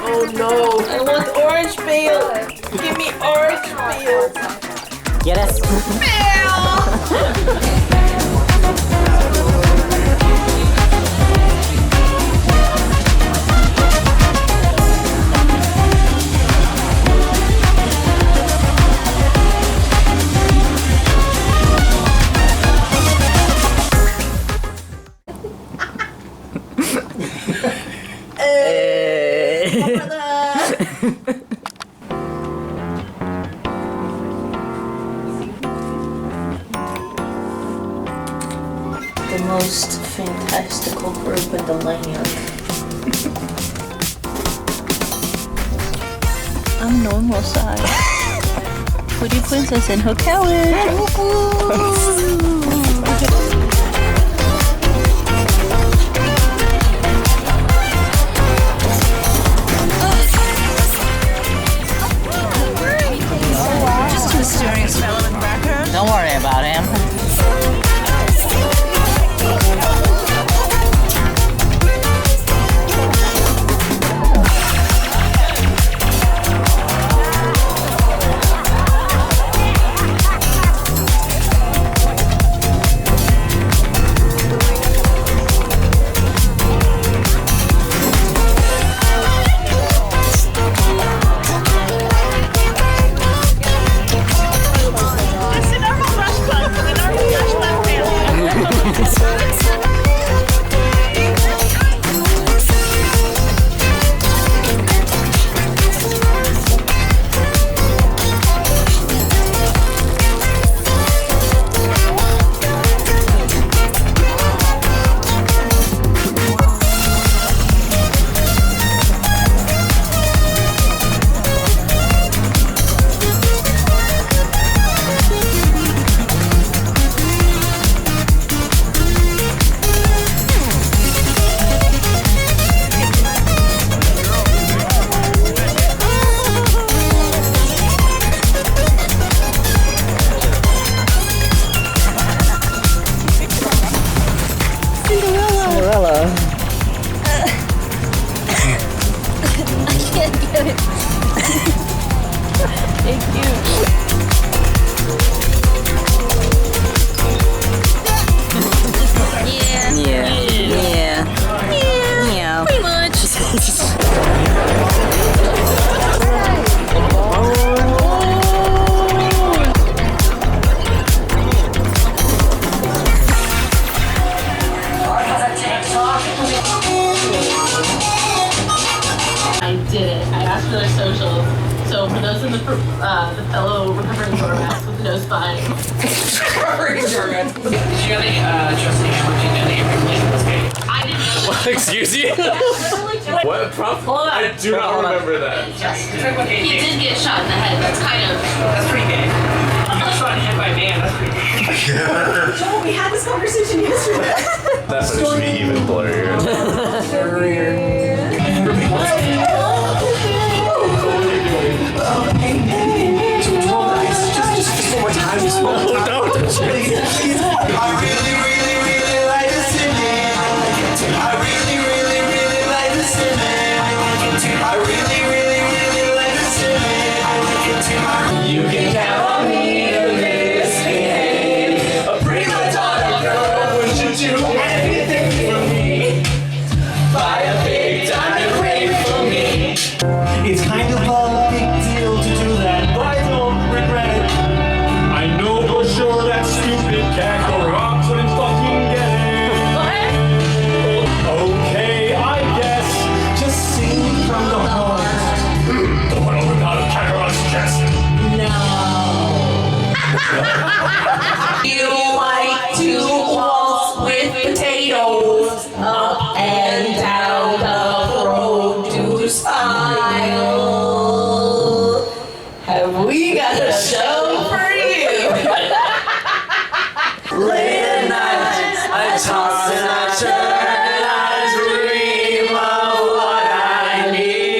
Oh no. I want orange peel. Give me orange peel. Get it? The most fantastical group in the land. I'm normal size. Pretty princess in her carriage. Just a mysterious fellow in the background. Don't worry about him. The fellow recovering doormat with no spine. Recovering doormat. Did you have any Justin Hamilton and Avery Blake in this game? I didn't know. What? Excuse you? What? Hold on. I do not remember that. He did get shot in the head. That's kind of. That's pretty gay. I'm not shot in the head by a man. That's pretty gay. Joel, we had this conversation yesterday. That should be even blurrier. Just one more time. Just one more time. No, don't you? I really like the singing. I really like the singing. I really like the singing. You can count on me to misbehave. A prima donna girl, would you do anything for me? Buy a big diamond ring for me. It's kind of a big deal to do that, but I don't regret it. I know for sure that stupid cat or I couldn't fucking get it. Okay, I guess. Just sing from the heart. The one who got a Cameron's chest. No. You like to waltz with potatoes up and down the produce aisle. Have we got a show for you? Late at night, I toss and I turn and I dream of what I need.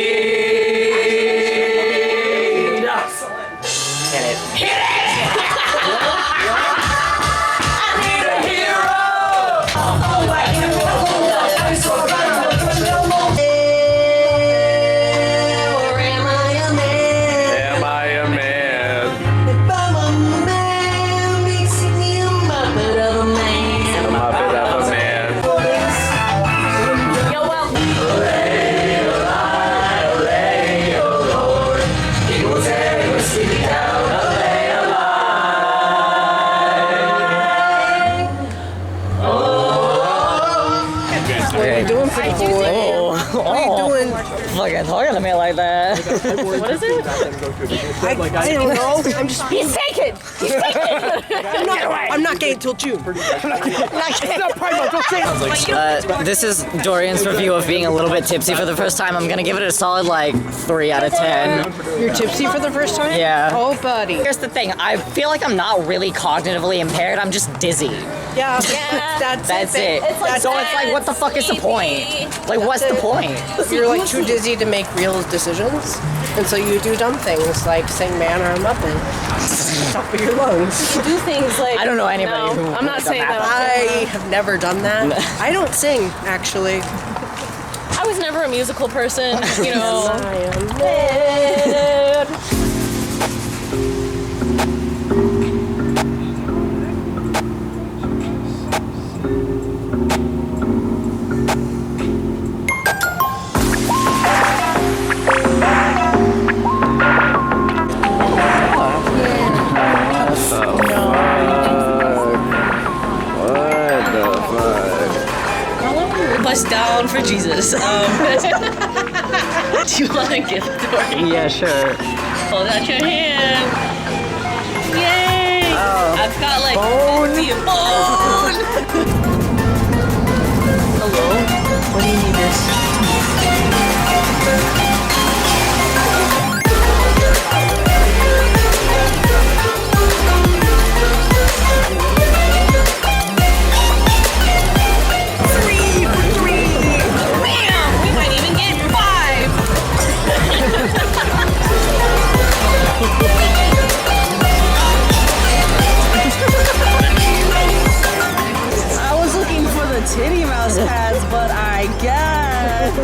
Hit it! I need a hero! Oh, I can't hold on. I'm so glad I'm like that. What is it? I don't know. I'm just. He's taken. He's taken. I'm not gay until June. This is Dorian's review of being a little bit tipsy for the first time. I'm gonna give it a solid like 3 out of 10. You're tipsy for the first time? Yeah. Oh, buddy. Here's the thing. I feel like I'm not really cognitively impaired. I'm just dizzy. Yeah. That's it. So it's like, what the fuck is the point? Like, what's the point? You're like too dizzy to make real decisions, and so you do dumb things like sing "Man" or "Muppet" top of your lungs. You do things like. I don't know anybody who. I'm not saying that. I have never done that. I don't sing, actually. I was never a musical person, you know. I am dead. Bust down for Jesus. Do you want a gift, Dory? Yeah, sure. Hold out your hand. Yay! I've got like Bone. 50 bone. Hello? What do you need this? Titty mouse pads, but I guess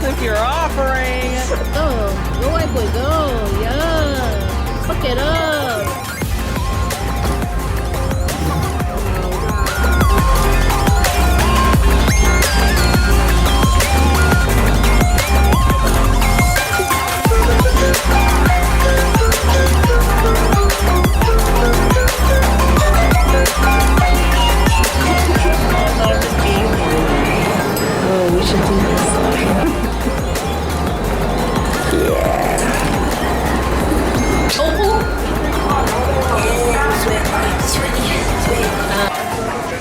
if you're offering. Go, white boy, go, yeah. Fuck it up.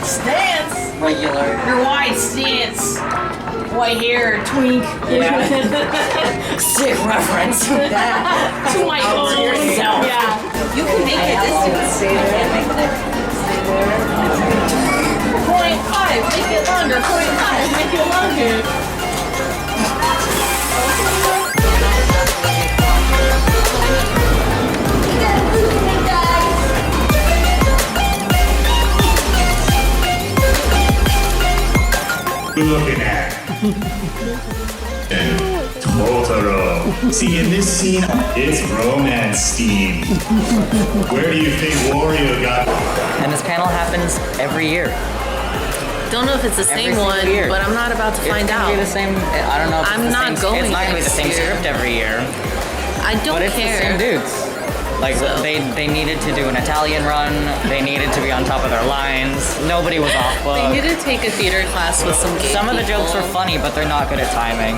Stance. Regular. Your white stance. White hair, twink. Yeah. Sick reference. To my own self. Yeah. You can make it distance. Stay there. 0.5, make it longer. 0.5, make it longer. You're looking at Totoro. See, in this scene, it's romance steam. Where do you think Wario got? And this panel happens every year. Don't know if it's the Every same single one, year. but I'm not about to find It's out. gonna be the same. I don't know. If I'm it's the not same, going It's not gonna be the next same year. script every year. I don't But it's the same care. dudes. Like So. they needed to do an Italian run. They needed to be on top of their lines. Nobody was off book. They need to take a theater class with some gay Some of the people. jokes are funny, but they're not good at timing.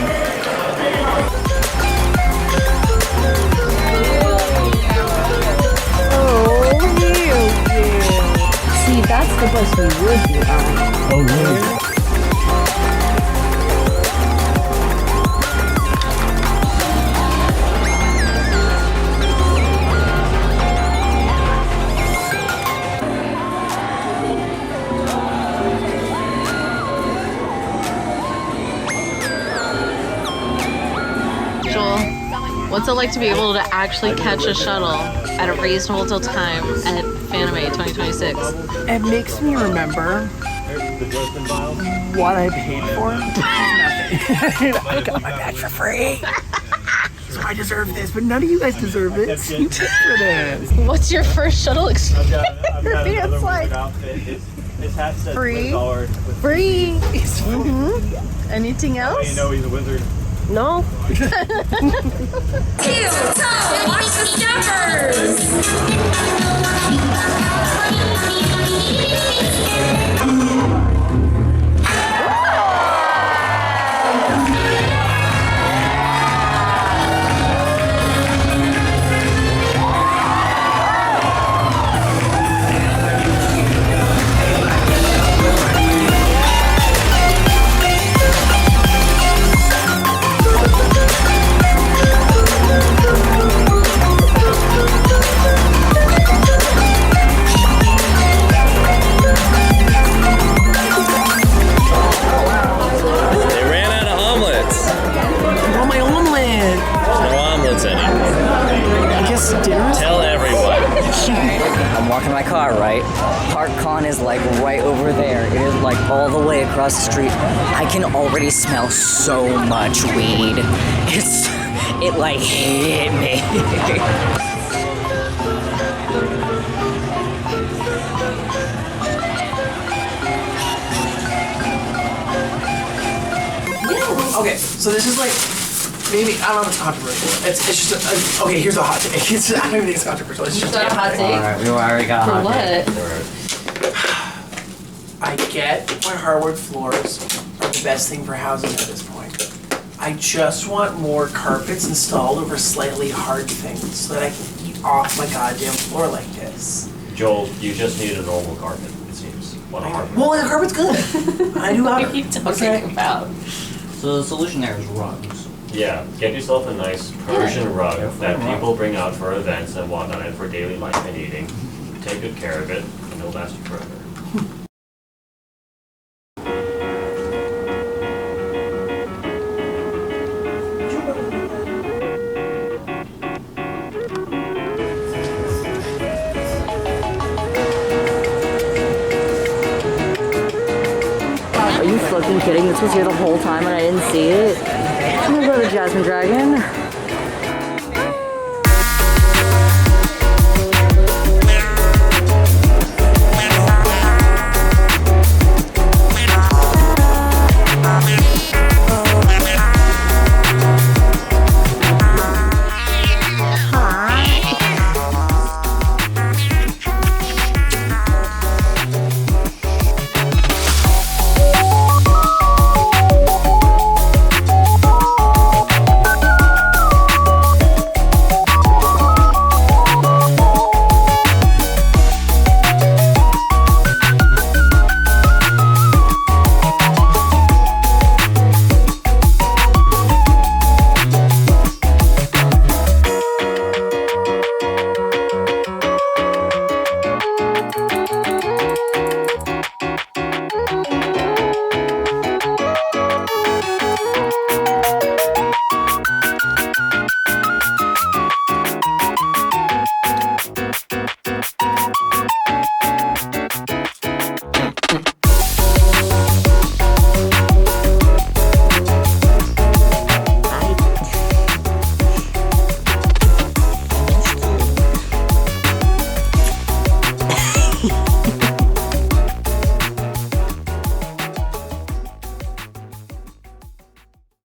See, that's the bus we would be on. Oh, really? Joel, what's it like to be able to actually catch a shuttle at a reasonable time at Fanime 2026? It makes me remember what I paid for. Nothing. I got my badge for free. So I deserve this, but none of you guys deserve it. You paid for this. What's your first shuttle experience? It's like free. Free. Anything else? he's a wizard. No. Watch the jumpers! walking to my car, right? ParkCon is like right over there. It is like all the way across the street. I can already smell so much weed. It like hit me. Okay, so this is like, maybe, I don't know if it's controversial. It's just, okay, here's a hot take. I don't even think it's controversial. It's just Is that a hot take? Alright, we already got For hot what? I get why hardwood floors are the best thing for housing at this point. I just want more carpets installed over slightly hard things so that I can eat off my goddamn floor like this. Joel, you just need a normal carpet, it seems. What a carpet. Well, the carpet's good. I do have What are you talking about? So the solution there is rugs. Yeah, get yourself a nice Persian rug that people bring out for events and whatnot and for daily life and eating. Take good care of it, and it'll last you forever. Are you fucking kidding? This was here the whole time and I didn't see it? I'm gonna go to Jasmine Dragon.